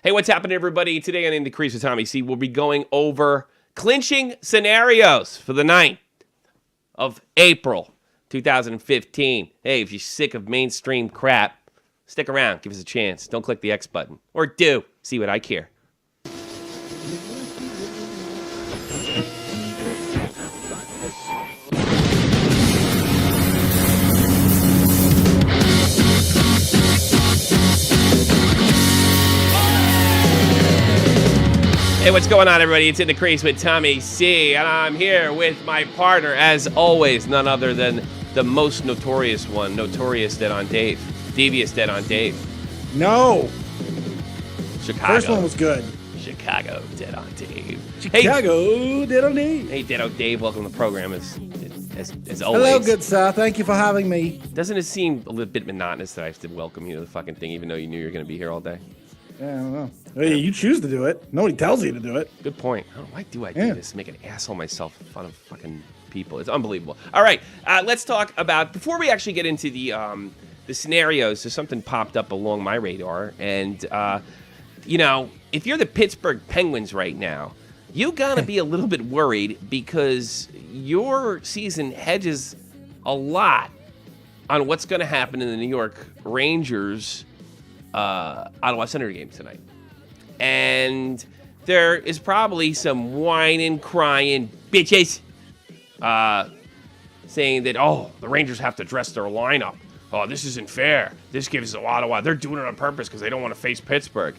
Hey, what's happening, everybody? Today on In the Crease with Tommy C, we'll be going over clinching scenarios for the 9th of April, 2015. Hey, if you're sick of mainstream crap, stick around. Give us a chance. Don't click the X button. Or do. See what I care. Hey, what's going on, everybody? It's In the Crease with Tommy C, and I'm here with my partner, as always, none other than the most notorious one, Notorious Dead on Dave. Devious Dead on Dave. No. Chicago. First one was good. Chicago Dead on Dave. Chicago Dead on Dave. Hey, Dead on Dave, welcome to the program, as always. Hello, good sir. Thank you for having me. Doesn't it seem a little bit monotonous that I have to welcome you to the fucking thing, even though you knew you were going to be here all day? Yeah, I don't know. Hey, you choose to do it. Nobody tells you to do it. Good point. Oh, why do I do this? Make an asshole of myself in front of fucking people. It's unbelievable. All right, let's talk about, before we actually get into the scenarios, so something popped up along my radar. And, you know, if you're the Pittsburgh Penguins right now, you got to be a little bit worried because your season hedges a lot on what's going to happen in the New York Rangers Ottawa Senator game tonight. And there is probably some whining, crying bitches saying that, oh, the Rangers have to dress their lineup. Oh, this isn't fair. This gives Ottawa. They're doing it on purpose because they don't want to face Pittsburgh.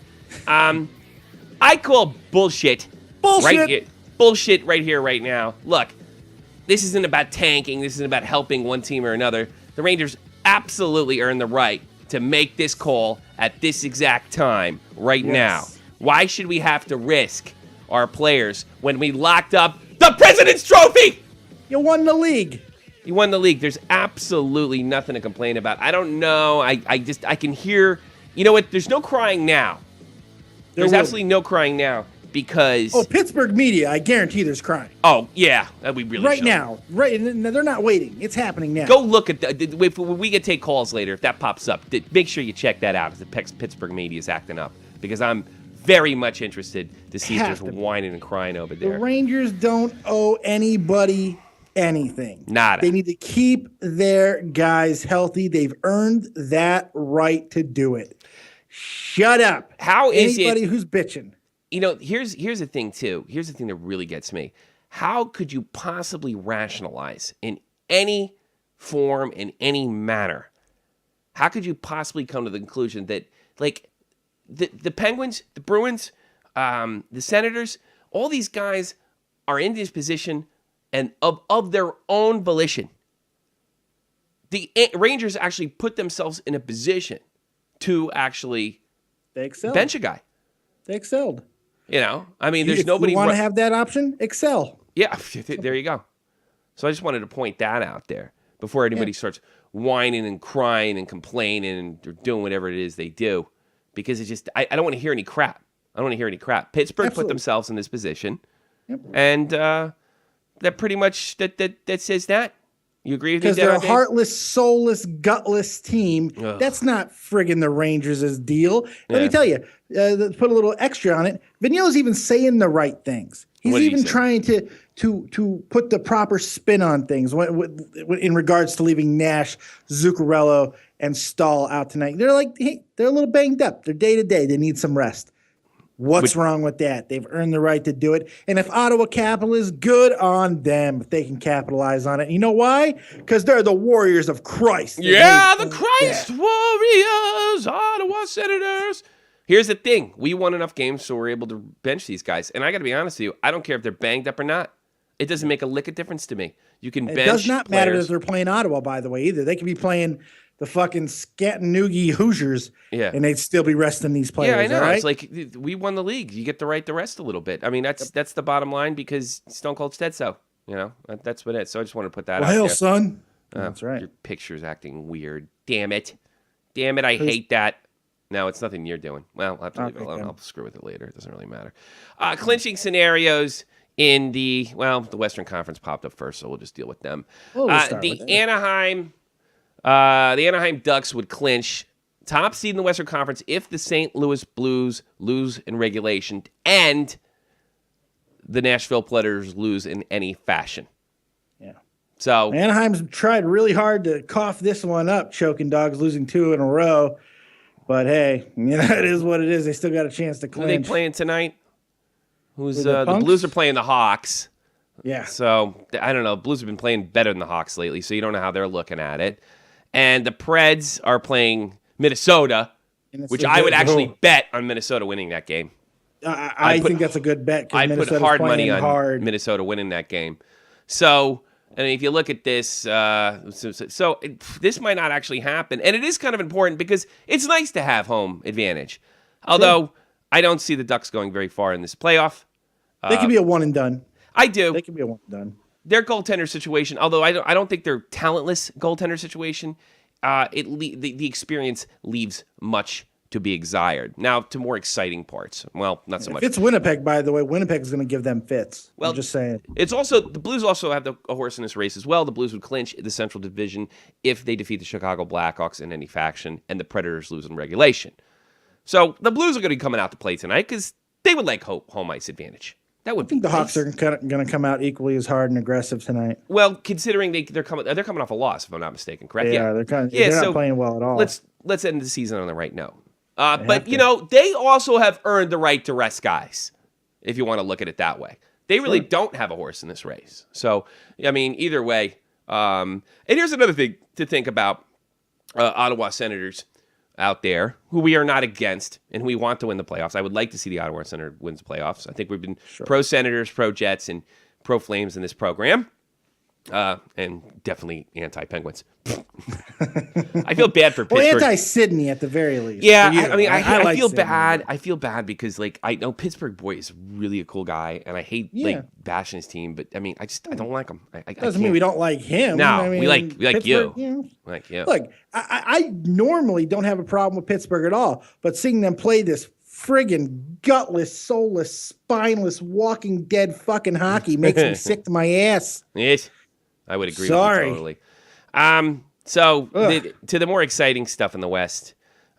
I call bullshit. Bullshit right here, right now. Look, this isn't about tanking. This isn't about helping one team or another. The Rangers absolutely earn the right to make this call at this exact time right now. Why should we have to risk our players when we locked up the President's Trophy? You won the league. You won the league. There's absolutely nothing to complain about. I don't know. I can hear, you know what? There's no crying now. There's absolutely no crying now because... Oh, Pittsburgh media, I guarantee there's crying. Oh, yeah. We really right should. now. Right, they're not waiting. It's happening now. Go look at if we can take calls later. If that pops up, make sure you check that out if the Pittsburgh media is acting up, because I'm very much interested to see if there's whining and crying over there. The Rangers don't owe anybody anything. Nada. They need to keep their guys healthy. They've earned that right to do it. Shut up. How is anybody who's bitching? You know, here's the thing, too. Here's the thing that really gets me. How could you possibly rationalize in any form, in any manner, how could you possibly come to the conclusion that, like, the Penguins, the Bruins, the Senators, all these guys are in this position and of their own volition? The Rangers actually put themselves in a position to actually bench a guy. They excelled. You know, I mean, there's nobody. You want to have that option? Excel. Yeah, there you go. So I just wanted to point that out there before anybody starts whining and crying and complaining and doing whatever it is they do, because it's just I don't want to hear any crap. I don't want to hear any crap. Pittsburgh put themselves in this position, and that pretty much that says that. You agree with me? Because they're a heartless, soulless, gutless team. Ugh. That's not friggin' the Rangers' deal. Let me tell you, put a little extra on it. Vigneault's even saying the right things. He's even trying to put the proper spin on things in regards to leaving Nash, Zuccarello, and Stahl out tonight. They're like, hey, they're a little banged up. They're day to day. They need some rest. What's wrong with that? They've earned the right to do it. And if Ottawa Capital is good on them, if they can capitalize on it. You know why? Because they're the Warriors of Christ. Yeah, the Christ Warriors, Ottawa Senators. Here's the thing. We won enough games so we're able to bench these guys. And I got to be honest with you, I don't care if they're banged up or not. It doesn't make a lick of difference to me. You can bench. It does not matter if they're playing Ottawa, by the way, either. They could be playing the fucking Scattanoogie Hoosiers, and they'd still be resting these players. Yeah, I know. Right? It's like we won the league. You get the right to rest a little bit. I mean, that's the bottom line because Stone Cold said so. You know, that's what it is. So I just wanted to put that out there. Son. That's right. Your picture's acting weird. Damn it. I hate that. No, it's nothing you're doing. Well, I'll have to leave it alone. I'll screw with it later. It doesn't really matter. Clinching scenarios in the Western Conference popped up first, so we'll just deal with them. The Anaheim Ducks would clinch top seed in the Western Conference if the St. Louis Blues lose in regulation and the Nashville Predators lose in any fashion. Yeah. So Anaheim's tried really hard to cough this one up, choking dogs, losing 2 in a row. But hey, it is what it is. They still got a chance to clinch. Who are they playing tonight? Who's the the Blues are playing the Hawks. Yeah. So I don't know. Blues have been playing better than the Hawks lately, so you don't know how they're looking at it. And the Preds are playing Minnesota, which I would actually bet on Minnesota winning that game. I think that's a good bet. I put hard money on Minnesota winning that game. So, and if you look at this, so this might not actually happen. And it is kind of important because it's nice to have home advantage. Although I don't see the Ducks going very far in this playoff. They could be a one and done. I do. They could be a one and done. Their goaltender situation, although I don't think their talentless goaltender situation, the experience leaves much to be desired. Now to more exciting parts. Well, not so much. If it's Winnipeg, by the way, Winnipeg is going to give them fits. Well, I'm just saying. It's also the Blues also have a horse in this race as well. The Blues would clinch the Central Division if they defeat the Chicago Blackhawks in any faction, and the Predators lose in regulation. So the Blues are going to be coming out to play tonight because they would like home ice advantage. That would I think the Hawks are going to come out equally as hard and aggressive tonight. Well, considering they're coming off a loss, if I'm not mistaken, correct? Yeah, they're not playing well at all. Let's end the season on the right note. But they also have earned the right to rest guys, if you want to look at it that way. They really don't have a horse in this race. So, I mean, either way. And here's another thing to think about: Ottawa Senators out there, who we are not against and who we want to win the playoffs. I would like to see the Ottawa Senator wins the playoffs. I think we've been pro-Senators, pro-Jets, and pro-Flames in this program. And definitely anti-Penguins. I feel bad for Pittsburgh. Well, anti-Sydney at the very least. Yeah, I mean, I like feel Sydney. bad. I feel bad because, like, I know Pittsburgh boy is really a cool guy, and I hate like bashing his team. But I mean, I don't like him. Doesn't mean we don't like him. No, I mean, we like you. We like you. Look, I normally don't have a problem with Pittsburgh at all, but seeing them play this friggin' gutless, soulless, spineless, walking dead fucking hockey makes me sick to my ass. Yes. I would agree with you totally. To the more exciting stuff in the West,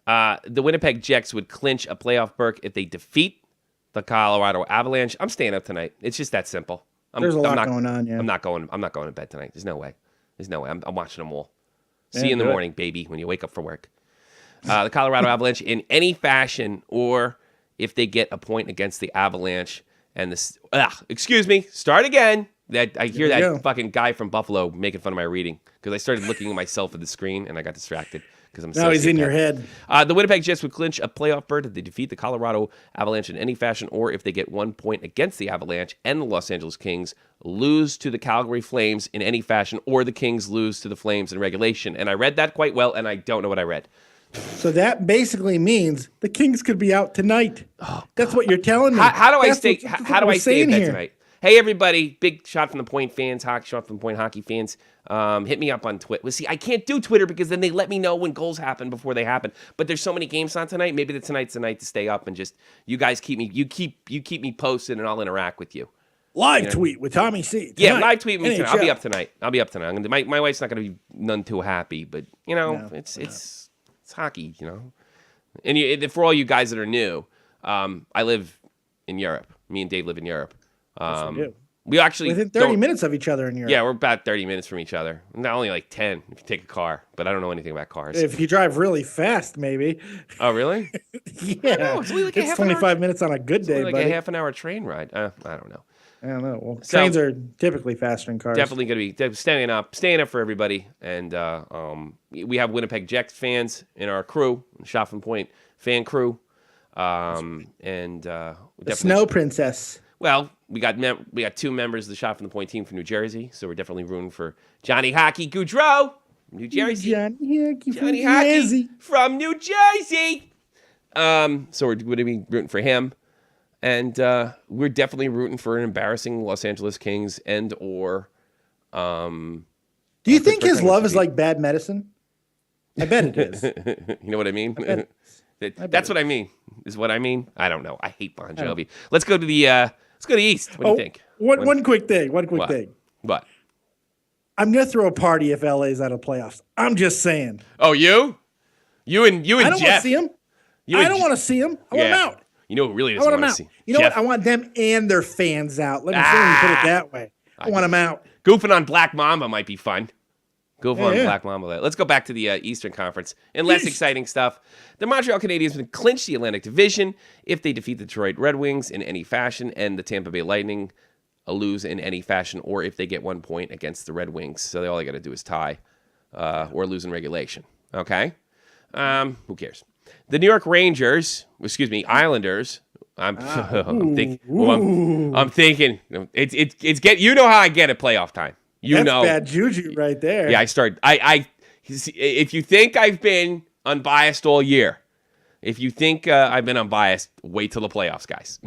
the Winnipeg Jets would clinch a playoff berth if they defeat the Colorado Avalanche. I'm staying up tonight. It's just that simple. There's a lot going on. Yeah. I'm not going to bed tonight. There's no way. I'm watching them all. See you in the morning, baby, when you wake up for work. The Colorado Avalanche in any fashion, or if they get a point against the Avalanche and start again. I hear that fucking guy from Buffalo making fun of my reading because I started looking at myself at the screen and I got distracted because I'm now he's in your head. The Winnipeg Jets would clinch a playoff berth if they defeat the Colorado Avalanche in any fashion, or if they get 1 point against the Avalanche and the Los Angeles Kings lose to the Calgary Flames in any fashion, or the Kings lose to the Flames in regulation. And I read that quite well, and I don't know what I read. So that basically means the Kings could be out tonight. That's what you're telling me. How do I stay in bed tonight? Hey, everybody, big Shot from the Point fans, Shot from the Point hockey fans, hit me up on Twitter. Well, see, I can't do Twitter because then they let me know when goals happen before they happen. But there's so many games on tonight. Maybe tonight's the night to stay up and just, you guys keep me posted and I'll interact with you. Live tweet with Tommy C. Tonight. Yeah, live tweet with me tonight. I'll be up tonight. My wife's not going to be none too happy, but, it's hockey, And for all you guys that are new, I live in Europe. Me and Dave live in Europe. We actually within 30 minutes of each other in Europe. Yeah, we're about 30 minutes from each other. Not only like 10 if you take a car, but I don't know anything about cars. If you drive really fast, maybe. Oh, really? Yeah. It's 25 minutes on a good day, like a half an hour train ride. I don't know. I don't know. Well, trains are typically faster than cars. Definitely going to be staying up for everybody. And we have Winnipeg Jets fans in our crew, Shot from Point fan crew. The Snow Princess. Well, we got 2 members of the Shot from the Point team from New Jersey, so we're definitely rooting for Johnny Hockey Goudreau from New Jersey. Johnny Hockey from New Jersey. So we're going to be rooting for him, and we're definitely rooting for an embarrassing Los Angeles Kings and or. Do you think his love is like bad medicine? I bet it is. You know what I mean? That's what I mean. Is what I mean. I don't know. I hate Bon Jovi. Let's go to the East. What do you think? One quick thing. What? I'm gonna throw a party if LA's out of playoffs. I'm just saying. Oh, you You and I don't Jeff. want to see him. I don't want to see him. I want him out. You know who really doesn't want to see? You know what? I want them and their fans out. Let me put it that way. I want them out. Goofing on Black Mamba might be fun. Black Mamba. Let's go back to the Eastern Conference. And less exciting stuff. The Montreal Canadiens would clinch the Atlantic Division if they defeat the Detroit Red Wings in any fashion, and the Tampa Bay Lightning lose in any fashion, or if they get 1 point against the Red Wings. So all they got to do is tie or lose in regulation. Okay? Who cares? The New York Islanders. I'm thinking it's get. You know how I get at playoff time. That's bad juju right there. Yeah, if you think I've been unbiased all year, if you think I've been unbiased, wait till the playoffs, guys.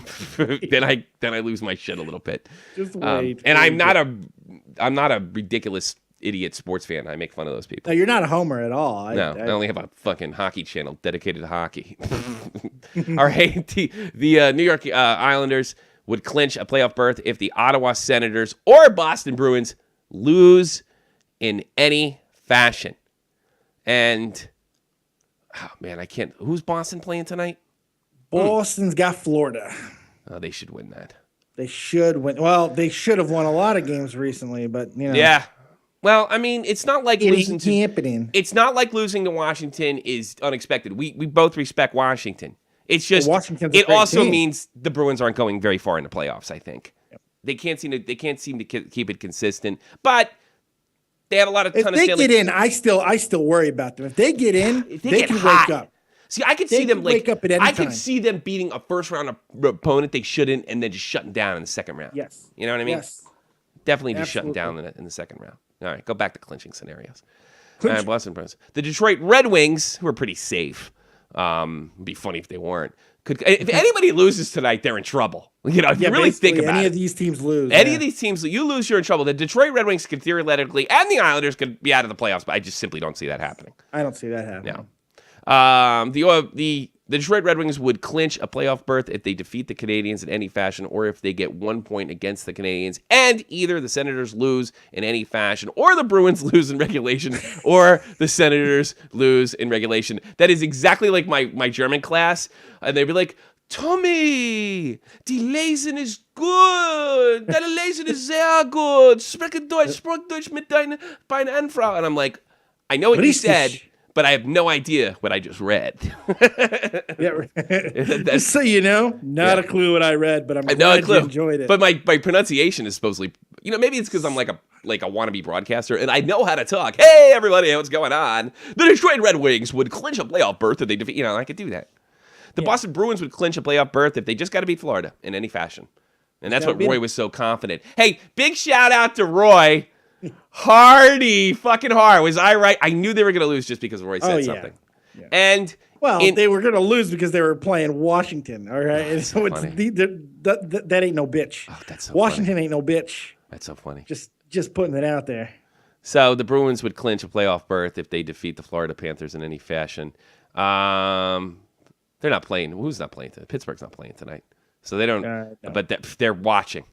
then I lose my shit a little bit. Just wait. And I'm not a ridiculous idiot sports fan. I make fun of those people. No, you're not a homer at all. I only have a fucking hockey channel dedicated to hockey. All right, the New York Islanders would clinch a playoff berth if the Ottawa Senators or Boston Bruins lose in any fashion. And, oh man, I can't. Who's Boston playing tonight? Boston's got Florida. Oh, they should win that. They should win. Well, they should have won a lot of games recently, but you know. Yeah. Well, I mean, it's not like losing to Washington is unexpected. We both respect Washington. It's just it also means the Bruins aren't going very far in the playoffs, I think. Yep. They can't seem to keep it consistent, but they have a lot of if they get in, I still worry about them. If they get in, they can wake up. See, I could see them wake up at any time. could see them beating a first round opponent they shouldn't, and then just shutting down in the second round. Yes, you know what I mean. Yes, definitely just shutting down in the second round. All right, go back to clinching scenarios. Boston Bruins. The Detroit Red Wings, who are pretty safe. It'd be funny if they weren't. If anybody loses tonight, they're in trouble. You know, if you really think about it. Any of these teams lose. Any of these teams, you lose, you're in trouble. The Detroit Red Wings could theoretically, and the Islanders could be out of the playoffs, but I just simply don't see that happening. I don't see that happening. No. The Detroit Red Wings would clinch a playoff berth if they defeat the Canadiens in any fashion, or if they get 1 point against the Canadiens, and either the Senators lose in any fashion, or the Bruins lose in regulation, or the Senators lose in regulation. That is exactly like my German class, and they'd be like, Tommy, die Lesen ist gut. Deine Lesen ist sehr gut. Spreche Deutsch, sprach Deutsch mit deiner Frau. And I'm like, I know what you said, but I have no idea what I just read. Just so you know, not a clue what I read, but I'm glad you enjoyed it. But my pronunciation is supposedly, maybe it's because I'm like a wannabe broadcaster, and I know how to talk. Hey, everybody, what's going on? The Detroit Red Wings would clinch a playoff berth if they defeat, I could do that. The Boston Bruins would clinch a playoff berth if they just got to beat Florida in any fashion. And that's what Roy was so confident. Hey, big shout out to Roy. Hardy, fucking hard. Was I right? I knew they were going to lose just because Roy said something. Yeah. And they were going to lose because they were playing Washington. All right, and so that ain't no bitch. Oh, that's so Washington funny. Ain't no bitch. That's so funny. Just putting it out there. So the Bruins would clinch a playoff berth if they defeat the Florida Panthers in any fashion. They're not playing. Who's not playing tonight? Pittsburgh's not playing tonight, so they don't. No. But they're watching.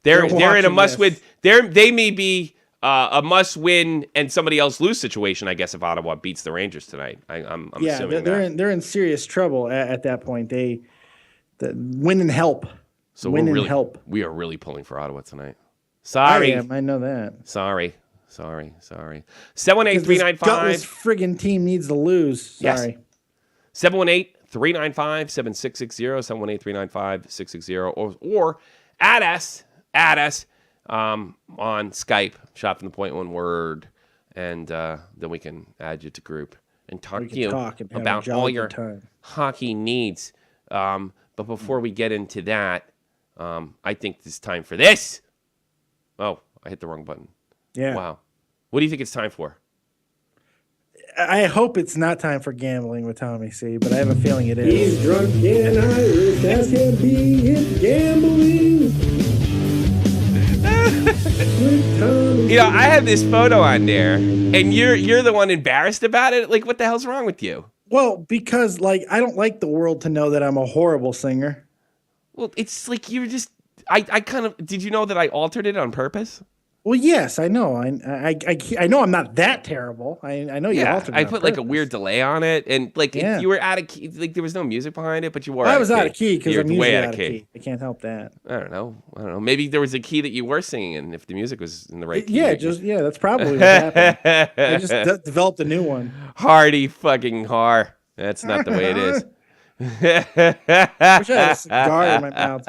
They're in a must-win. They may be a must-win and somebody else lose situation. I guess if Ottawa beats the Rangers tonight, I'm assuming they're in serious trouble at that point. The win and help. So we are really pulling for Ottawa tonight. Sorry, I know that. Sorry. 718-395. Gutless friggin' team needs to lose. Sorry. Yes. 718-395-7660, 718-395-660, or add us on Skype, shot from the point, one word, and then we can add you to group and talk to you about all your hockey needs. But before we get into that, I think it's time for this. Oh, I hit the wrong button. Yeah. Wow. What do you think it's time for? I hope it's not time for gambling with Tommy C, but I have a feeling it is. He's drunk and Irish, that's him being gambling. I have this photo on there, and you're the one embarrassed about it. Like, what the hell's wrong with you? Well, because I don't like the world to know that I'm a horrible singer. Well, it's like you're just. I kind of. Did you know that I altered it on purpose? Well, yes, I know. I know I'm not that terrible. I know you altered it I on put like a purpose. weird delay on it, and like Yeah. if you were out of key, like there was no music behind it, but you were. I was out of key because You're I'm usually way out of key. I can't help that. I don't know. Maybe there was a key that you were singing, and if the music was in the right key. That's probably what happened. I just developed a new one. Hardy fucking har. That's not the way it is. Wish I had a cigar in my mouth.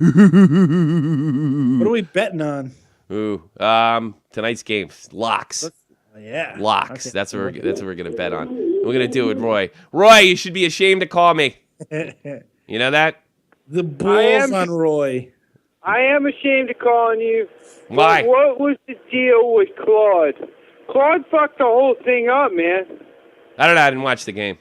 What are we betting on? Ooh, tonight's game locks. Yeah, Locks. Okay. That's what we're gonna bet on. We're gonna do it, Roy. Roy, you should be ashamed to call me. You know that? The Bulls on Roy. I am ashamed of calling you. Why? What was the deal with Claude? Claude fucked the whole thing up, man. I don't know. I didn't watch the game.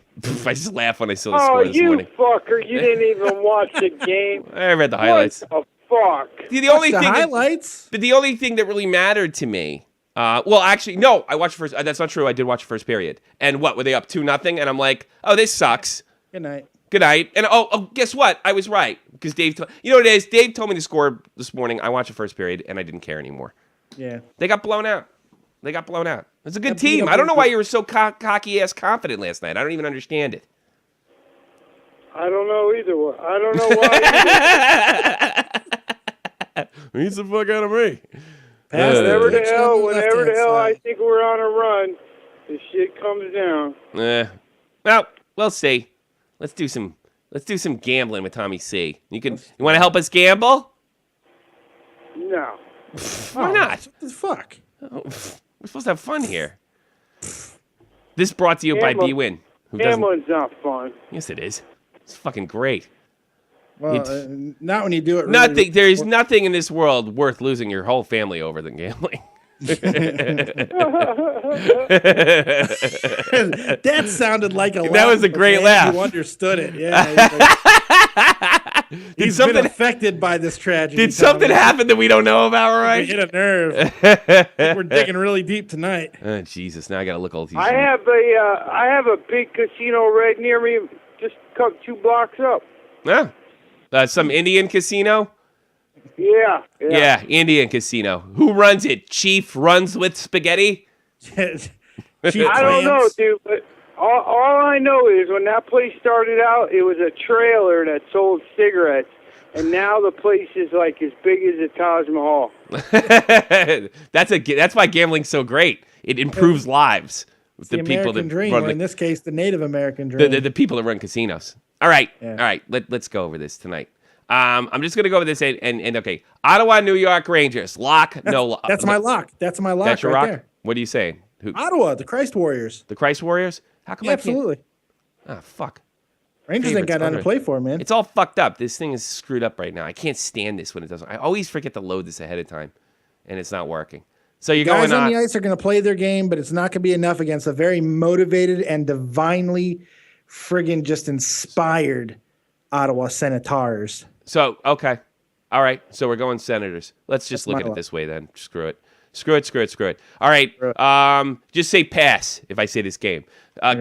I just laughed when I saw the score this morning. Fucker! You didn't even watch the game. I read the highlights. What the fuck? The only thing highlights. The only thing that really mattered to me. Well, actually, no. I watched first. That's not true. I did watch the first period. And what were they up 2-0? And I'm like, oh, this sucks. Good night. Good night. And guess what? I was right because Dave. You know what it is? Dave told me the score this morning. I watched the first period and I didn't care anymore. Yeah. They got blown out. It's a good team. I don't know why you were so cocky ass confident last night. I don't even understand it. I don't know either. I don't know why. Beats the fuck out of me. Whenever the hell I think we're on a run, the shit comes down. Well, we'll see. Let's do some gambling with Tommy C. You want to help us gamble? No. Why not? What the fuck? Oh, we're supposed to have fun here. This brought to you by B-Win. Gambling's not fun. Yes, it is. It's fucking great. Well, not when you do it. Nothing. There is nothing in this world worth losing your whole family over than gambling. That sounded like a laugh. That was a great laugh. You understood it. Yeah. He's been affected by this tragedy. Did something happen that we don't know about, right? We hit a nerve. We're digging really deep tonight. Oh, Jesus. Now I got to look all these. I have a big casino right near me, just 2 blocks up. Yeah. Some Indian casino? Yeah. Yeah, Indian casino. Who runs it? Chief runs with spaghetti? I don't know, dude, but all I know is when that place started out, it was a trailer that sold cigarettes, and now the place is like as big as the Taj Mahal. That's why gambling's so great. It improves lives. It's the people American dream, or in this case, the Native American dream. The people that run casinos. All right. Let's go over this tonight. I'm just gonna go over this and okay. Ottawa, New York Rangers. Lock, no lock. That's my lock. That's my lock. That's your right lock? there. What are you saying? Who? Ottawa, the Christ Warriors. The Christ Warriors? How come Yeah, absolutely. Oh, fuck. Rangers ain't got nothing to play for, man. It's all fucked up. This thing is screwed up right now. I can't stand this when it doesn't. I always forget to load this ahead of time, and it's not working. So you're guys going on the ice are going to play their game, but it's not going to be enough against a very motivated and divinely friggin' just inspired Ottawa Senators. So, okay. All right. So we're going Senators. Let's just look at it this way then. Screw it. Screw it. All right. Just say pass if I say this game.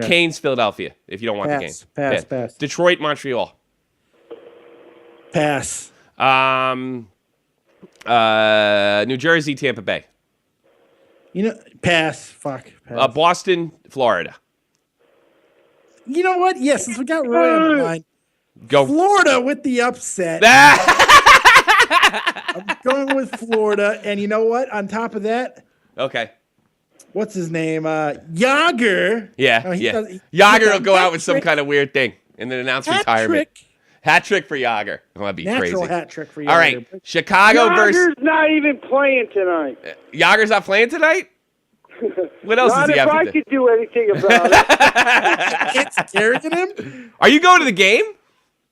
Canes, Philadelphia, if you don't want the game. Pass. Detroit, Montreal. Pass. New Jersey, Tampa Bay. Pass. Fuck. Pass. Boston, Florida. You know what? Yes, since we got Roy on the line. Go. Florida with the upset. I'm going with Florida. And you know what? On top of that. Okay. What's his name? Yager. Yeah. Yager will go out with some kind of weird thing and then announce retirement. Hat trick for Yager. Oh, that'd be crazy. Natural hat trick for Yager. All right. Chicago versus. Yager's not even playing tonight. Yager's not playing tonight? What else does he have to do? Not if I could do anything about it. It's scaring him. Are you going to the game?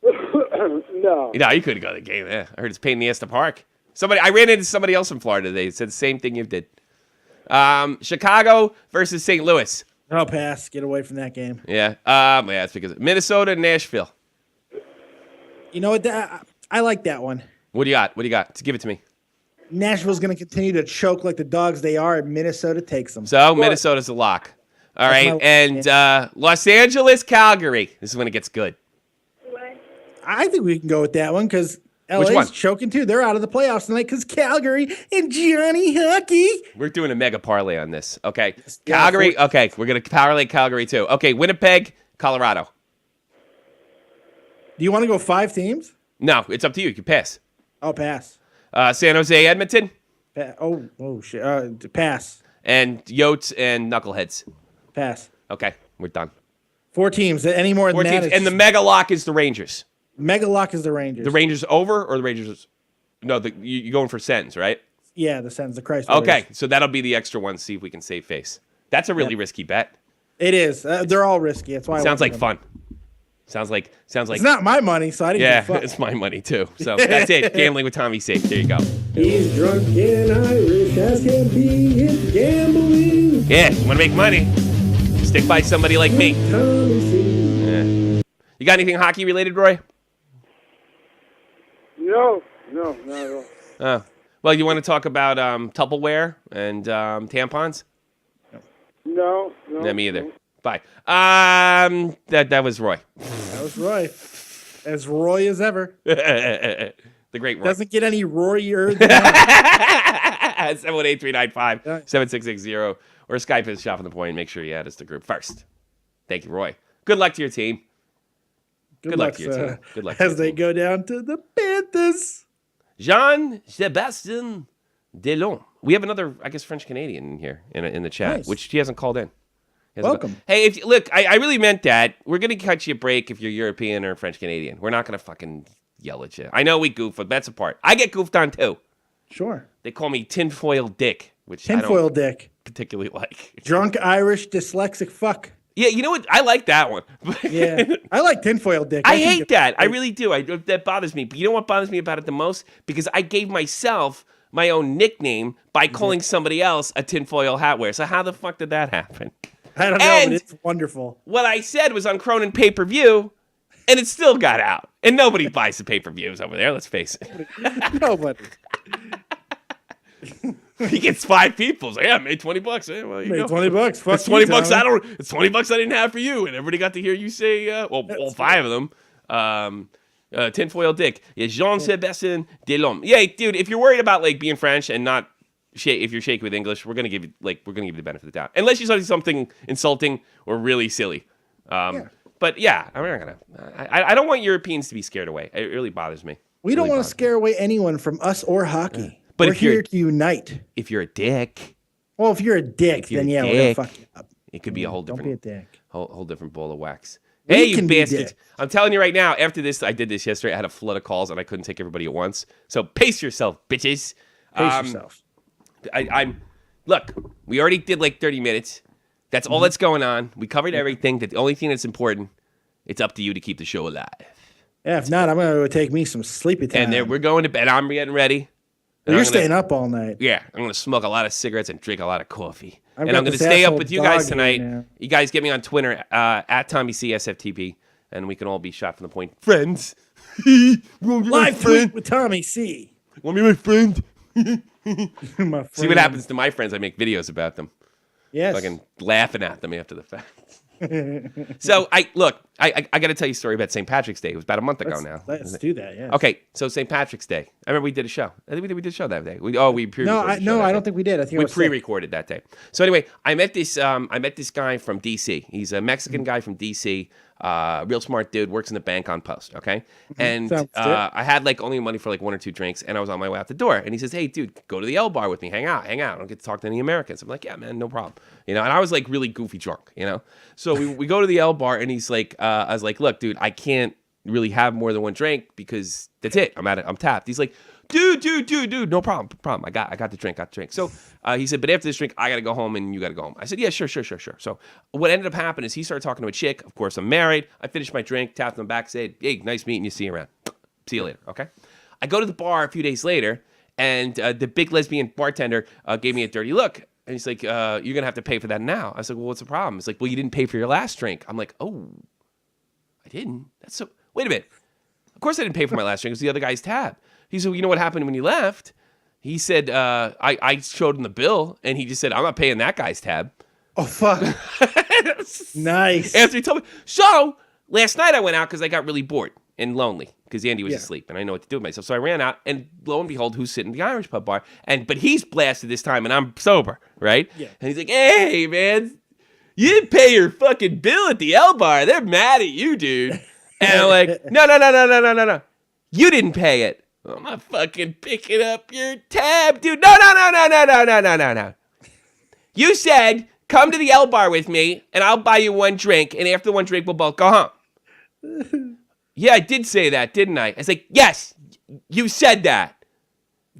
No. No, you couldn't go to the game. I heard it's a pain in the ass to park. I ran into somebody else in Florida today. Said the same thing you did. Chicago versus St. Louis. I'll pass. Get away from that game. Yeah. It's because Minnesota, Nashville. You know what? I like that one. What do you got? Give it to me. Nashville's going to continue to choke like the dogs they are, and Minnesota takes them. So Minnesota's a lock. All right, and Los Angeles, Calgary. This is when it gets good. I think we can go with that one because Which one? LA's choking too. They're out of the playoffs tonight because Calgary and Johnny Hockey. We're doing a mega parlay on this. Okay. Yeah, Calgary. Okay. We're going to parlay Calgary too. Okay. Winnipeg, Colorado. Do you want to go 5 teams? No, it's up to you. You can pass. I'll pass. San Jose, Edmonton. Oh shit. Pass. And Yotes and Knuckleheads. Pass. Okay. We're done. 4 teams. Any more 4 than teams. that? And the mega lock is the Rangers. Mega lock is the Rangers. The Rangers over or the Rangers? No, you're going for Sens, right? Yeah, the Sens, the Christ. Okay, so that'll be the extra one. See if we can save face. That's a really risky bet. It is. They're all risky. That's why. Sounds like fun. Sounds like. It's not my money, so I didn't. Yeah, give a fuck. it's my money too. So that's it. Gambling with Tommy safe. There you go. He's drunk and Irish as can be. It's gambling. Yeah, want to make money? Stick by somebody like me. Tommy C. Yeah. You got anything hockey related, Roy? No, not at all. Oh. Well, you want to talk about Tupperware and tampons? No. No, me either. Bye. That was Roy. That was Roy. As Roy as ever. The great Roy. Doesn't get any Royer than that. 718-395-7660 or Skype is Shot from the Point. Make sure you add us to the group first. Thank you, Roy. Good luck to your team. Good luck to your team. Good luck as they go down to the Panthers. Jean-Sébastien Delon. We have another, I guess, French Canadian in here in the chat, Nice. which he hasn't called in. Welcome. Hey, look, I really meant that. We're going to cut you a break if you're European or French Canadian. We're not going to fucking yell at you. I know we goof, but that's a part. I get goofed on too. Sure. They call me tinfoil dick, which I Tinfoil don't dick. particularly like. Drunk Irish dyslexic fuck. Yeah, you know what? I like that one. Yeah. I like tinfoil dick. I think hate it's that. I great. really do. That bothers me. But you know what bothers me about it the most? Because I gave myself my own nickname by calling somebody else a tinfoil hat wearer. So how the fuck did that happen? I don't know, And- but it's wonderful. What I said was on Cronin pay-per-view, and it still got out. And nobody buys the pay-per-views over there, let's face it. Nobody. He gets 5 people. It's like, yeah, I made $20. Yeah, well, you Made go. $20. Fuck It's $20 you, Tommy. It's $20 I didn't have for you, and everybody got to hear you say, all 5 of them. Tinfoil dick. Yeah, Jean-Sébastien Delhomme. Yeah, dude, if you're worried about like being French and not if you're shaky with English, we're gonna give you the benefit of the doubt, unless you say something insulting or really silly. But yeah, I'm not gonna. I don't want Europeans to be scared away. It really bothers me. We don't Really want to scare away anyone from us or hockey. But we're if you're- here to unite. If you're a dick, Well, if you're a dick, you're then a yeah, we're dick, gonna fuck you up. it could be a whole Don't different, be a dick. whole different bowl of wax. We Hey, you can be bastards! dicks. I'm telling you right now. After this, I did this yesterday. I had a flood of calls and I couldn't take everybody at once. So pace yourself, bitches. Pace yourself. I'm look. We already did like 30 minutes. That's all that's going on. We covered everything. The only thing that's important. It's up to you to keep the show alive. Yeah, if not, I'm gonna go take me some sleepy time. And then we're going to bed. I'm getting ready. And You're I'm gonna- staying up all night. Yeah, I'm going to smoke a lot of cigarettes and drink a lot of coffee. I've And got I'm going to this stay up asshole with you guys dog tonight. here now. You guys get me on Twitter at Tommy C SFTP, and we can all be shot from the point. Friends. Live tweet with Tommy C. Want me my friend? My friend. See what happens to my friends. I make videos about them. Yes. Fucking laughing at them after the fact. So I got to tell you a story about St. Patrick's Day. It was about a month ago now. Let's do that. Yeah. Okay, so St. Patrick's Day. I remember we did a show. I think we did a show that day. We No, pre-recorded. I don't think we did. I think I We was sick. pre-recorded that day. So anyway, I met this guy from DC. He's a Mexican guy from DC. Real smart dude, works in the bank on post. Okay, and Sounds good. I had like only money for like 1 or 2 drinks, and I was on my way out the door. And he says, "Hey, dude, go to the L bar with me. Hang out. I don't get to talk to any Americans." I'm like, "Yeah, man, no problem." And I was like really goofy drunk. So we go to the L bar, and he's like, I was like, "Look, dude, I can't really have more than 1 drink because that's it. I'm tapped." He's like, dude, no problem. I got the drink. So he said, but after this drink, I got to go home and you got to go home. I said, yeah, sure. So what ended up happening is he started talking to a chick. Of course, I'm married. I finished my drink, tapped him back, said, hey, nice meeting you. See you around. See you later. Okay. I go to the bar a few days later, and the big lesbian bartender gave me a dirty look. And he's like, you're going to have to pay for that now. I was like, well, what's the problem? He's like, well, you didn't pay for your last drink. I'm like, oh, I didn't. That's so, wait a minute. Of course I didn't pay for my last drink. It was the other guy's tab. He said, well, you know what happened when you left? He said, I showed him the bill, and he just said, I'm not paying that guy's tab. Oh fuck. Nice. After he told me. So last night I went out because I got really bored. and lonely because Andy was asleep, and I know what to do with myself. So I ran out, and lo and behold, who's sitting in the Irish pub bar? But he's blasted this time, and I'm sober, right? Yeah. And he's like, "Hey, man, you didn't pay your fucking bill at the L bar. They're mad at you, dude." And I'm like, no. You didn't pay it. I'm not fucking picking up your tab, dude. No. You said, come to the L bar with me, and I'll buy you one drink, and after one drink, we'll both go home. Yeah, I did say that, didn't I? I was like, yes, you said that.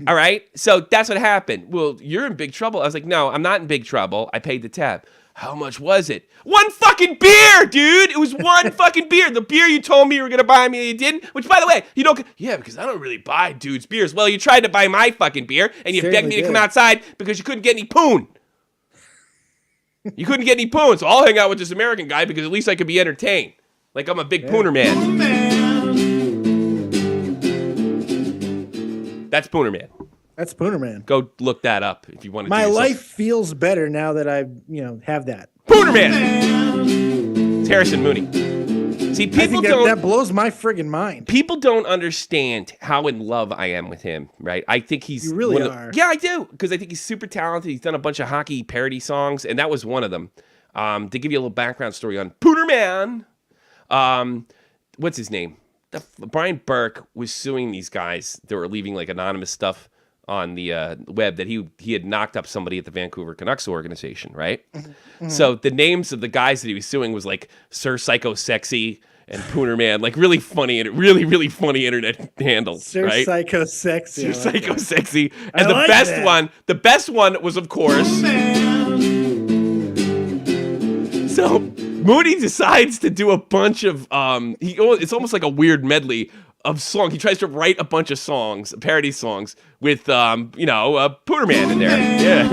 All right? So that's what happened. Well, you're in big trouble. I was like, no, I'm not in big trouble. I paid the tab. How much was it? One fucking beer, dude. It was one fucking beer. The beer you told me you were going to buy me and you didn't. Which, by the way, you don't... Yeah, because I don't really buy dudes' beers. Well, you tried to buy my fucking beer, and you begged me to come outside because you couldn't get any poon. You couldn't get any poon, so I'll hang out with this American guy because at least I could be entertained. Like I'm a big pooner man. That's Pooner Man. That's Pooner Man. Go look that up if you want to. My life feels better now that I, have that. Pooner Man. It's Harrison Mooney. See, people that blows my friggin' mind. People don't understand how in love I am with him, right? I think he's... You really are. Yeah, I do, because I think he's super talented. He's done a bunch of hockey parody songs, and that was one of them. To give you a little background story on Pooner Man, what's his name? Brian Burke was suing these guys that were leaving like anonymous stuff on the web that he had knocked up somebody at the Vancouver Canucks organization, right? Mm-hmm. So the names of the guys that he was suing was like Sir Psycho Sexy and Pooner Man, like really funny and really funny internet handles, Sir right? Psycho Sexy. Sir Psycho Sexy. And the best one was, of course... So Mooney decides to do a bunch of it's almost like a weird medley of songs. He tries to write a bunch of songs, parody songs with Pooner Man in there. Yeah.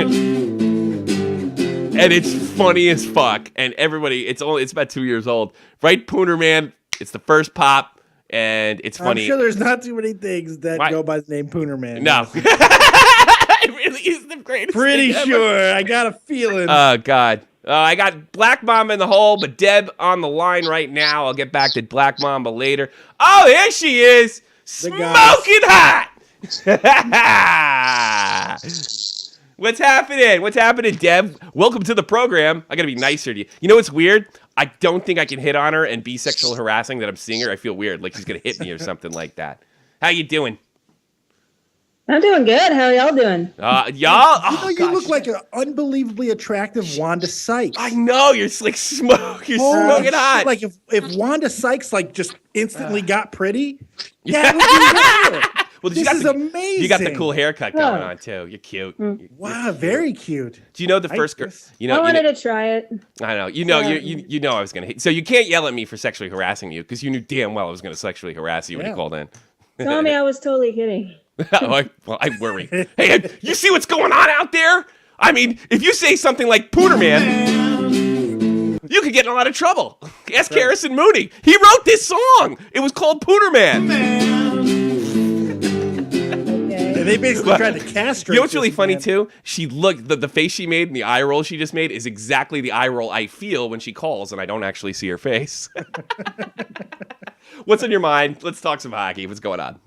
And it's funny as fuck. And everybody, it's about 2 years old. Right, Pooner Man? It's the first pop, and it's funny. I'm sure there's not too many things that go by the name Pooner Man. No. It really is the greatest Pretty thing sure. ever. I got a feeling. Oh, God. I got Black Mamba in the hole, but Deb on the line right now. I'll get back to Black Mamba later. Oh, there she is. Smoking hot. What's happening? What's happening, Deb? Welcome to the program. I got to be nicer to you. You know what's weird? I don't think I can hit on her and be sexual harassing that I'm seeing her. I feel weird, like she's going to hit me or something like that. How you doing? I'm doing good. How are y'all doing? Y'all? You look like an unbelievably attractive Wanda Sykes. I know. You're like smoking hot. Like if Wanda Sykes just instantly got pretty, that would be well, this is amazing. You got the cool haircut going on too. You're cute. Wow, very cute. Do you know the first girl? I wanted to try it. I know. You know I was gonna hate. So you can't yell at me for sexually harassing you because you knew damn well I was gonna sexually harass you when you called in. Tell me I was totally kidding. I worry. Hey, you see what's going on out there? I mean, if you say something like Pooner Man, you could get in a lot of trouble. Ask Harrison Mooney. He wrote this song. It was called Pooner Man. They basically tried to castrate. You know what's really funny too? She looked the face she made and the eye roll she just made is exactly the eye roll I feel when she calls and I don't actually see her face. What's on your mind? Let's talk some hockey. What's going on?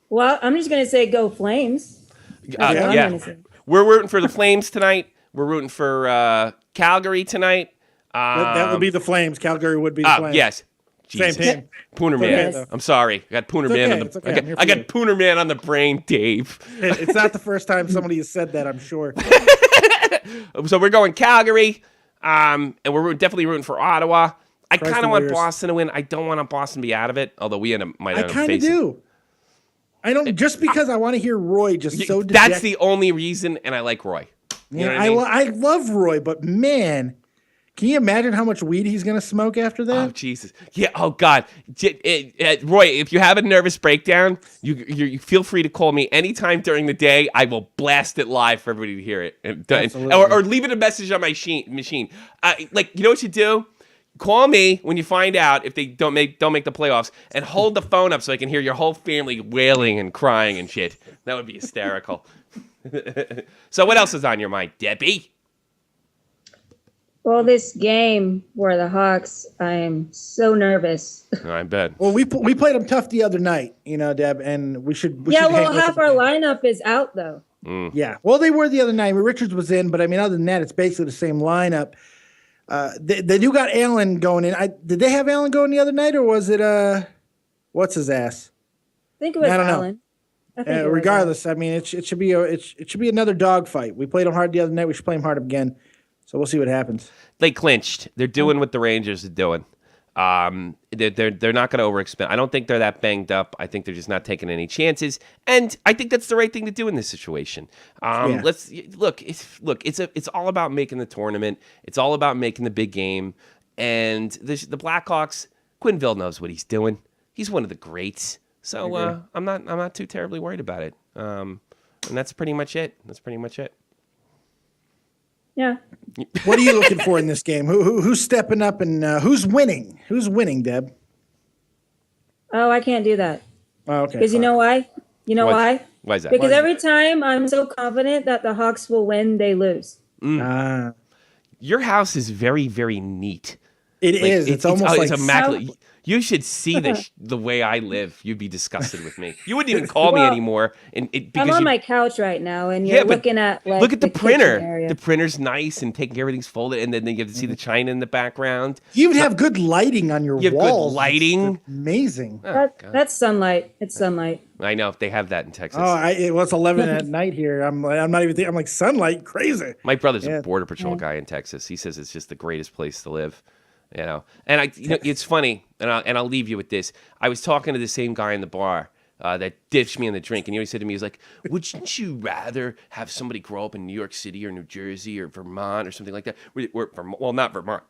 Well, I'm just gonna say go Flames. Yeah. We're rooting for the Flames tonight. We're rooting for Calgary tonight. That would be the Flames. Calgary would be the Flames. Yes. Jesus. Same team. Pooner Man. Okay, I'm sorry. I got Pooner Man on the I got Pooner Man on the brain, Dave. It's not the first time somebody has said that, I'm sure. So we're going Calgary, and we're definitely rooting for Ottawa. I kind of want Boston to win. I don't want Boston to be out of it, although we might end up facing. I kind of do. I don't just because I want to hear Roy so dejected. That's the only reason, and I like Roy. You know what I mean? I love Roy, but man, can you imagine how much weed he's going to smoke after that? Oh, Jesus. Yeah, oh, God. Roy, if you have a nervous breakdown, you feel free to call me anytime during the day. I will blast it live for everybody to hear it. Or leave it a message on my machine. You know what you do? Call me when you find out if they don't make the playoffs and hold the phone up so I can hear your whole family wailing and crying and shit. That would be hysterical. So what else is on your mind, Debbie? Well, this game for the Hawks, I am so nervous. I bet. Well, we played them tough the other night, Deb, and we should. Half our lineup is out though. Yeah, well, they were the other night. Richards was in, but I mean, other than that, it's basically the same lineup. They do got Allen going in. Did they have Allen going the other night, or was it what's his ass? I think it was Allen. Regardless, I mean, it should be another dogfight. We played them hard the other night. We should play them hard again. So we'll see what happens. They clinched. They're doing what the Rangers are doing. They're not going to overexpend. I don't think they're that banged up. I think they're just not taking any chances, and I think that's the right thing to do in this situation. Let's look. It's all about making the tournament. It's all about making the big game, and the Blackhawks. Quenneville knows what he's doing. He's one of the greats. So I'm not too terribly worried about it. And that's pretty much it. Yeah. What are you looking for in this game? Who's stepping up and who's winning? Who's winning, Deb? Oh, I can't do that. Oh, okay. Because you know why? Why? Why is that? Because every time I'm so confident that the Hawks will win, they lose. Your house is very, very neat. It is. It's almost like immaculate. You should see the way I live. You'd be disgusted with me. You wouldn't even call me anymore. I'm on my couch right now, and you're looking at look at the printer. Area. The printer's nice and everything's folded, and then you get to see the china in the background. You even have good lighting on your walls. You have good lighting. It's amazing. That's sunlight. It's sunlight. I know they have that in Texas. It's 11 at night here. I'm not even thinking. I'm like sunlight, crazy. My brother's a border patrol guy in Texas. He says it's just the greatest place to live. And it's funny, and I'll leave you with this. I was talking to the same guy in the bar that ditched me in the drink, and he said to me, he's like, "Wouldn't you rather have somebody grow up in New York City or New Jersey or Vermont or something like that? Well, not Vermont.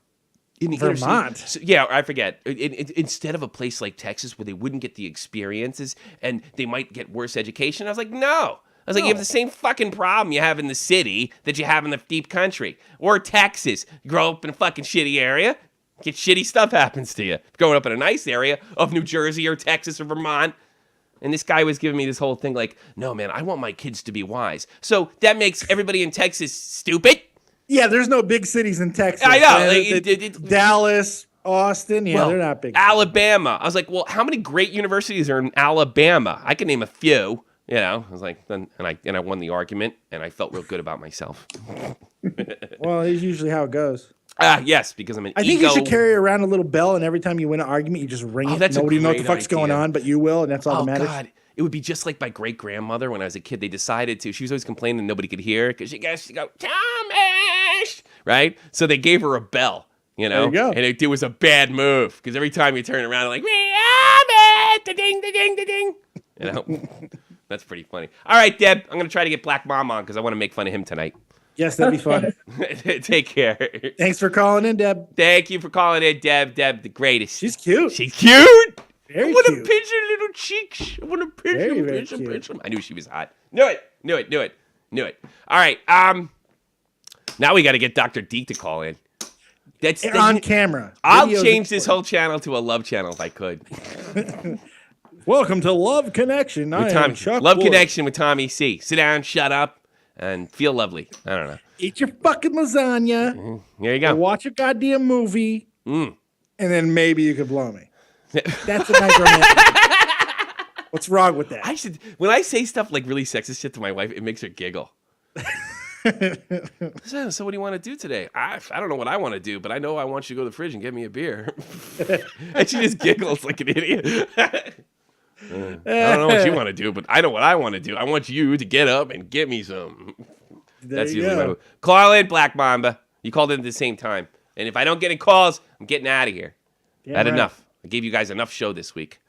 In Vermont? So, yeah, I forget. Instead of a place like Texas where they wouldn't get the experiences and they might get worse education." I was like, no. I was like, you have the same fucking problem you have in the city that you have in the deep country. Or Texas. You grow up in a fucking shitty area. Get shitty stuff happens to you. Growing up in a nice area of New Jersey or Texas or Vermont. And this guy was giving me this whole thing like, no, man, I want my kids to be wise. So that makes everybody in Texas stupid? Yeah, there's no big cities in Texas. I know. Dallas, Austin, they're not big. Alabama. I was like, well, how many great universities are in Alabama? I can name a few. I was like, and I won the argument, and I felt real good about myself. Well, it's usually how it goes. Yes, because I'm an I think you should carry around a little bell, and every time you win an argument, you just ring it. Nobody knows what the fuck's going on, but you will, and that's all that matters. God. It would be just like my great-grandmother when I was a kid. They decided to. She was always complaining and nobody could hear her because she goes, Thomas! Right? So they gave her a bell, There you go. And it was a bad move because every time you turn around, like, da-ding, da-ding, da-ding. That's pretty funny. All right, Deb, I'm going to try to get Black Mom on because I want to make fun of him tonight. Yes, that'd be fun. Take care. Thanks for calling in, Deb. Thank you for calling in, Deb. Deb, the greatest. She's cute. She's cute. Very cute. cute. Pinch her little cheeks. I want to pinch Very them. I knew she was hot. Knew it. All right. Now we got to get Dr. D to call in. That's on camera. I'll change this whole channel to a love channel if I could. Welcome to Love Connection. Love Connection with Tommy C. Sit down, shut up, and feel lovely. I don't know. Eat your fucking lasagna. Mm-hmm. There you go. Watch a goddamn movie. And then maybe you could blow me. That's a nice romantic. What's wrong with that? When I say stuff like really sexist shit to my wife, it makes her giggle. So what do you want to do today? I don't know what I want to do, but I know I want you to go to the fridge and get me a beer. And she just giggles like an idiot. I don't know what you want to do, but I know what I want to do. I want you to get up and get me some. That's usually my move. Call in, Black Mamba. You called in at the same time. And if I don't get any calls, I'm getting out of here. Yeah, That's enough. I gave you guys enough show this week.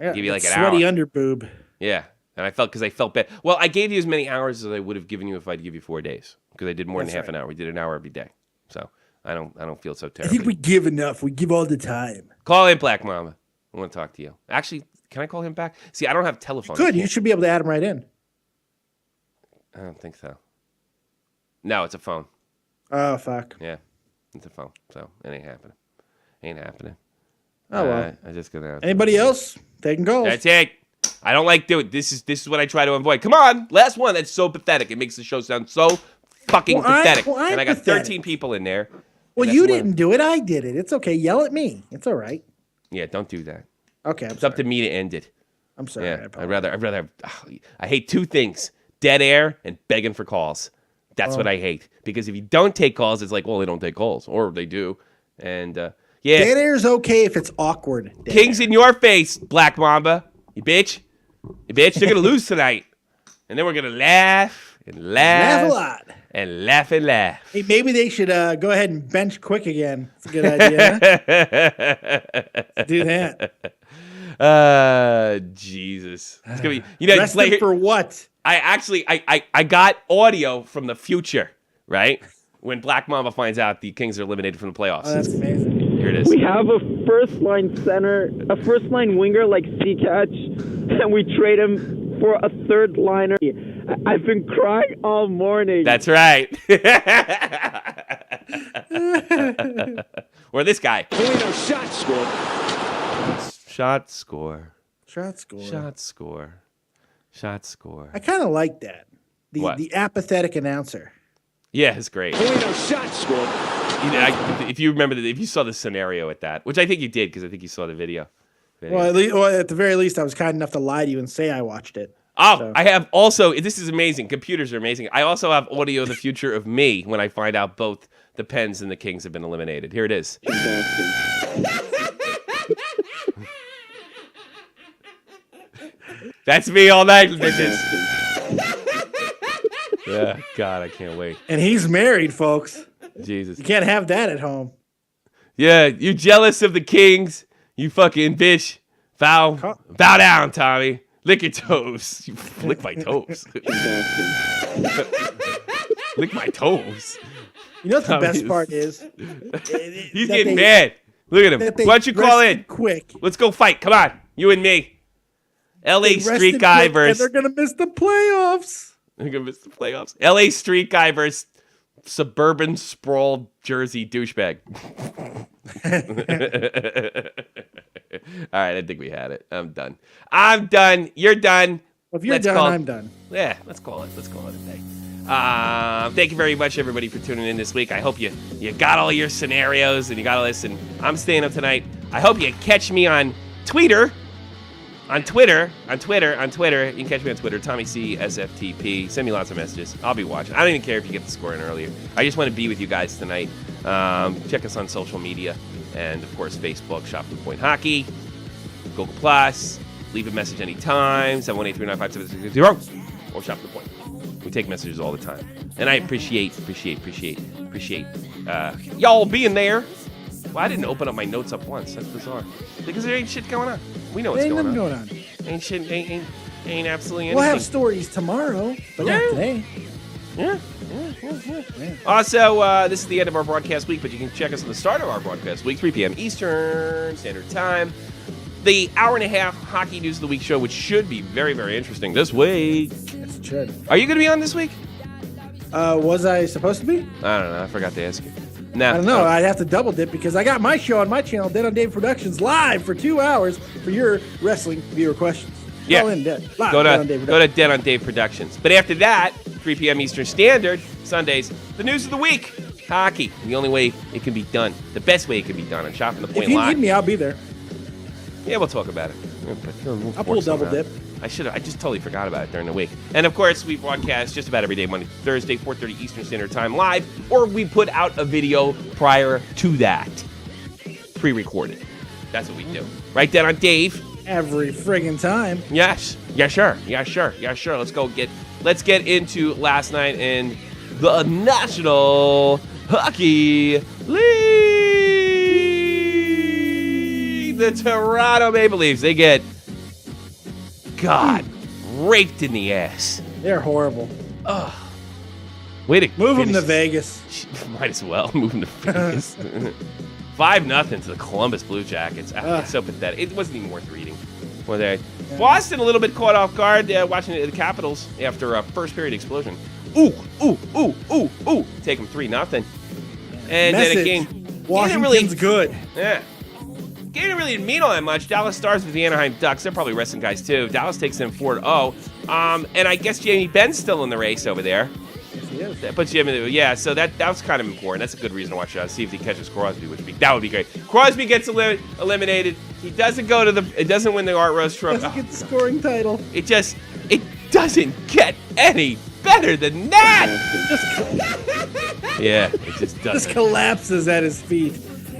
Yeah, I gave you like an hour. Sweaty underboob. Yeah. And I felt bad. Well, I gave you as many hours as I would have given you if I'd give you 4 days. Because I did more than half an hour. We did an hour every day. So I don't feel so terrible. I think we give enough. We give all the time. Call in, Black Mama. I want to talk to you. Actually, can I call him back? See, I don't have telephone. Good. You should be able to add him right in. I don't think so. No, it's a phone. Oh, fuck. Yeah, it's a phone. So it ain't happening. Oh, well. I just gonna. Anybody else? Taking calls. That's it. I don't like doing this. Is what I try to avoid. Come on, last one. That's so pathetic. It makes the show sound so fucking pathetic. And I got 13 people in there. Well, you didn't do it. I did it. It's okay. Yell at me. It's all right. Yeah, don't do that. Okay. It's up to me to end it. I'm sorry. Yeah, I'd rather. I hate two things: dead air and begging for calls. That's what I hate. Because if you don't take calls, it's like, well, they don't take calls, or they do, and yeah. Dead air's okay if it's awkward. Kings in your face, Black Mamba. You bitch. They're gonna lose tonight, and then we're gonna laugh and laugh a lot and laugh and laugh. Hey, maybe they should go ahead and bench quick again. It's a good idea. Let's do that. Jesus. It's gonna be, Rested for what? I got audio from the future, right? When Black Mamba finds out the Kings are eliminated from the playoffs. Oh, that's amazing. Here it is. We have a first-line center, a first-line winger like Detached, and we trade him for a third-liner. I've been crying all morning. That's right. Or this guy. Shot score. Shot score. Shot score. Shot score. Shot score. I kind of like that. The apathetic announcer. Yeah, it's great. Shot score. If you remember, if you saw the scenario at that, which I think you did because I think you saw the video. Well, at the very least, I was kind enough to lie to you and say I watched it. Oh, So. I have also, this is amazing. Computers are amazing. I also have audio of the future of me when I find out both the Pens and the Kings have been eliminated. Here it is. That's me all night, bitches. Yeah, God, I can't wait. And he's married, folks. Jesus. You can't have that at home. Yeah, you jealous of the Kings? You fucking bitch. Bow down, Tommy. Lick your toes. You lick my toes. Lick my toes. You know what the best part is? He's getting mad. Look at him. Why don't you call in? Quick. Let's go fight. Come on. You and me. LA Street Guy versus... They're going to miss the playoffs. They're going to miss the playoffs. LA Street Guy versus suburban sprawl Jersey douchebag. All right, I think we had it. I'm done. You're done. Well, if you're done, I'm done. Yeah, let's call it a day. Thank you very much, everybody, for tuning in this week. I hope you got all your scenarios and you got all this. And I'm staying up tonight. I hope you catch me on Twitter. On Twitter. You can catch me on Twitter, Tommy C SFTP. Send me lots of messages. I'll be watching. I don't even care if you get the score in earlier. I just want to be with you guys tonight. Check us on social media. And, of course, Facebook, Shop from the Point Hockey, Google+. Leave a message anytime, 718-395-7660, or Shop from the Point. We take messages all the time. And I appreciate y'all being there. Well, I didn't open up my notes up once. That's bizarre. Because there ain't shit going on. We know what's going on. Ain't shit, ain't absolutely anything. We'll have stories tomorrow, but not today. Yeah. Also, this is the end of our broadcast week, but you can check us on the start of our broadcast week, 3 p.m. Eastern Standard Time. The hour-and-a-half Hockey News of the Week show, which should be very, very interesting this week. Yes, it should. Are you going to be on this week? Was I supposed to be? I don't know. I forgot to ask you. No, I don't know. I'd have to double dip because I got my show on my channel, Dead on Dave Productions, live for 2 hours for your wrestling viewer questions. Yeah. Call in, Dead. Live, go Dead on Dave to Productions. Dead on Dave Productions. But after that, 3 p.m. Eastern Standard, Sundays, the news of the week, hockey. The only way it can be done, the best way it can be done on Shop from the Point If you Live. need me, I'll be there. Yeah, we'll talk about it. I'll pull double dip. I just totally forgot about it during the week. And of course, we broadcast just about every day, Monday, Thursday, 4:30 Eastern Standard Time live, or we put out a video prior to that, pre-recorded. That's what we do. Right then on Dave. Every friggin' time. Yes. Yeah, sure. Let's get into last night in the National Hockey League. The Toronto Maple Leafs, they get raped in the ass. They're horrible. Way to move them finish. to Vegas. Might as well move them to Vegas. 5-0 to the Columbus Blue Jackets. It's so pathetic. It wasn't even worth reading. Were they? Yeah. Boston a little bit caught off guard watching the Capitals after a first period explosion. Ooh. Take them 3-0. And then again, Washington's good. Yeah. Game didn't really mean all that much. Dallas Stars with the Anaheim Ducks. They're probably wrestling guys too. Dallas takes them 4-0. And I guess Jamie Benn's still in the race over there. That puts you in the, yeah, so that was kind of important. That's a good reason to watch it. See if he catches Crosby, that would be great. Crosby gets eliminated. He doesn't go to it doesn't win the Art Roast Trophy. Doesn't get the scoring title. It doesn't get any better than that. Yeah, it just doesn't. Just collapses at his feet.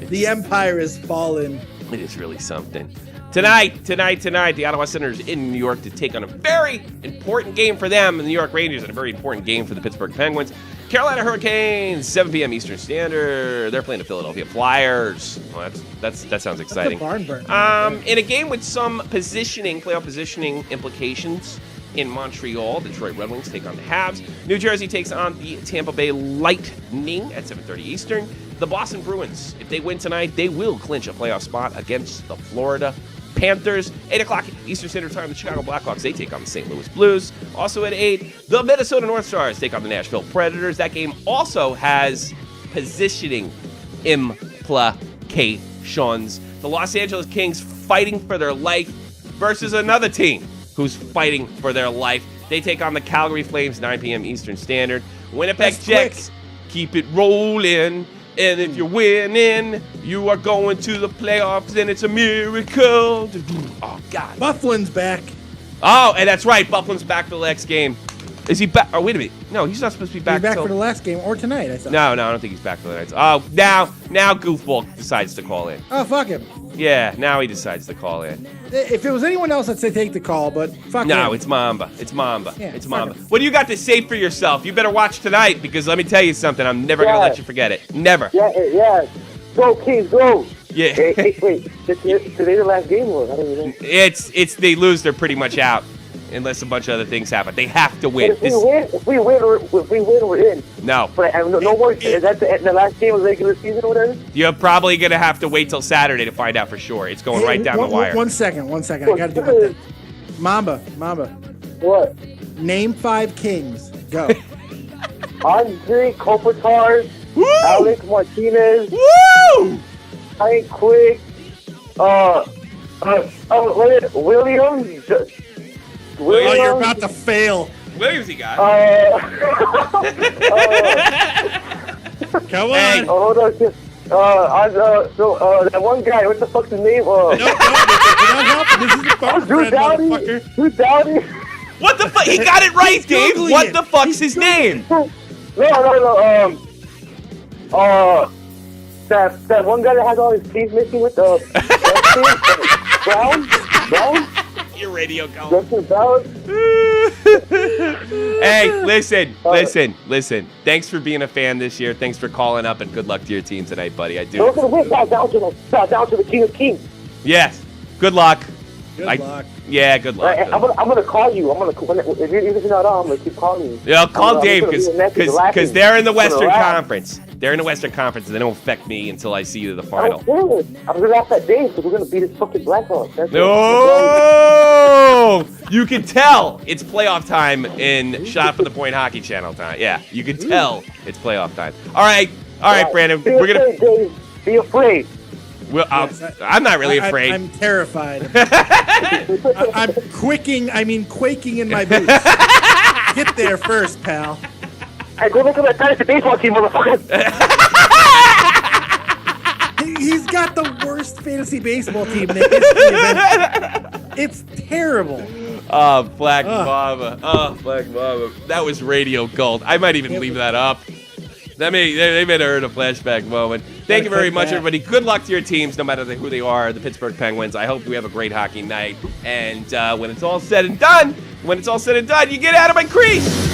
The empire has fallen. It is really something. Tonight, the Ottawa Senators in New York to take on a very important game for them, the New York Rangers, and a very important game for the Pittsburgh Penguins. Carolina Hurricanes, 7 p.m. Eastern Standard. They're playing the Philadelphia Flyers. Well, that sounds exciting. That's a barn burner. In a game with some playoff positioning implications in Montreal, Detroit Red Wings take on the Habs. New Jersey takes on the Tampa Bay Lightning at 7:30 Eastern. The Boston Bruins, if they win tonight, they will clinch a playoff spot against the Florida Panthers. 8 o'clock Eastern Standard Time, the Chicago Blackhawks, they take on the St. Louis Blues. Also at 8, the Minnesota North Stars take on the Nashville Predators. That game also has positioning implications. The Los Angeles Kings fighting for their life versus another team who's fighting for their life. They take on the Calgary Flames, 9 p.m. Eastern Standard. Winnipeg Jets, keep it rolling. And if you're winning, you are going to the playoffs, and it's a miracle. Oh, God. Bufflin's back. Oh, and that's right. Bufflin's back for the next game. Is he back? Oh, wait a minute. No, he's not supposed to be back. He's back for the last game or tonight, I thought. No, I don't think he's back for the night. Oh, now Goofball decides to call in. Oh, fuck him. Yeah, now he decides to call in. If it was anyone else, I'd say take the call, but fuck him. No, it's Mamba. It's Mamba. Yeah, it's fuck Mamba. him. What do you got to say for yourself? You better watch tonight, because let me tell you something. I'm never going to let you forget it. Never. Yeah. Go, Kings, go. Yeah. Hey, wait. Today's the last game, or I don't even know. It's they lose, they're pretty much out. Unless a bunch of other things happen. They have to win. If we win, we're in. No. But no more. Is that the last game of the regular season or whatever? You're probably going to have to wait till Saturday to find out for sure. It's going right down the wire. One second. I got to do it. Mamba. What? Name 5 Kings. Go. Andre Kopitar, Woo! Alex Martinez, Woo! Hank Quick, Williams. Oh, you're about to fail. Williams he got. Come on. Hey. Hold on. That one guy, what the fuck's his name? No, you're not helping. This is a phone Drew friend, motherfucker. Drew Dowdy. What the fuck? He got it right, Dave. Googling What it. the fuck's his name? No. That one guy that has all his teeth missing with the Brown. Your radio going. Justin Brown. Hey, listen. Thanks for being a fan this year. Thanks for calling up, and good luck to your team tonight, buddy. I do. Those are the win. Bow down to the King of Kings. Yes. Good luck. Good luck. Yeah, good luck. I'm gonna call you. If you're not on, I'm gonna keep calling you. Yeah, call Dave because they're in the Western laughing. Conference. They're in the Western Conference, and they don't affect me until I see you in the final. I'm gonna laugh at Dave because we're gonna beat his fucking Blackhawks. No, you can tell it's playoff time in Shot from the Point Hockey Channel time. Yeah, you can tell it's playoff time. All right, Brandon. We're gonna Dave, be afraid. Well, I'm not really afraid. I'm terrified. I'm quaking in my boots. Get there first, pal. Hey, go look at that fantasy baseball team, motherfucker. He's got the worst fantasy baseball team in the history of it. It's terrible. Oh, Black Mamba. That was radio gold. I might even leave that up. They may have heard a flashback moment. Thank you very much, everybody. Good luck to your teams, no matter who they are, the Pittsburgh Penguins. I hope we have a great hockey night. And when it's all said and done, you get out of my crease.